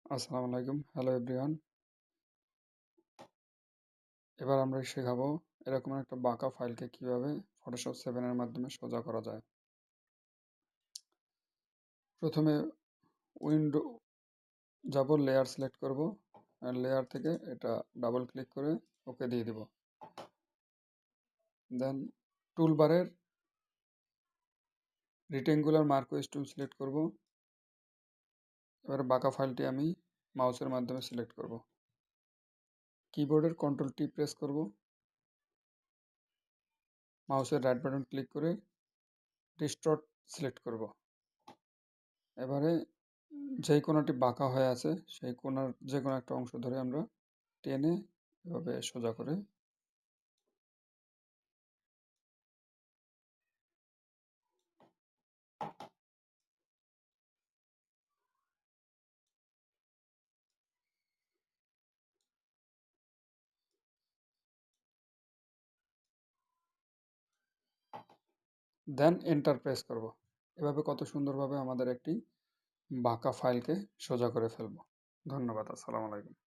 আসসালামু আলাইকুম। Hello everyone. এবার আমরা শেখাবো এরকম একটা বাঁকা ফাইলকে কিভাবে ফটোশপ 7 এর মাধ্যমে সোজা করা যায়। প্রথমে উইন্ডো যাব, লেয়ার সিলেক্ট করব, আর লেয়ার থেকে এটা ডাবল ক্লিক করে ওকে দিয়ে দিব। দেন টুলবারের রেক্ট্যাঙ্গুলার মার্কওয়েজ টুল সিলেক্ট করব। এবার বাঁকা ফাইলটি আমি মাউসের মাধ্যমে সিলেক্ট করব। কিবোর্ডের কন্ট্রোল টি প্রেস করব, মাউসের রাইট বাটন ক্লিক করে ডিস্টর্ট সিলেক্ট করব। এবারে যেই কোণাটি বাঁকা হয়ে আছে সেই কোণার যে কোনো একটা অংশ ধরে আমরা টেনে এভাবে সোজা করে দেন এন্টার প্রেস করব। এভাবে কত সুন্দরভাবে আমাদের একটি বাঁকা ফাইলকে সোজা করে ফেলব। ধন্যবাদ। আসসালামু আলাইকুম।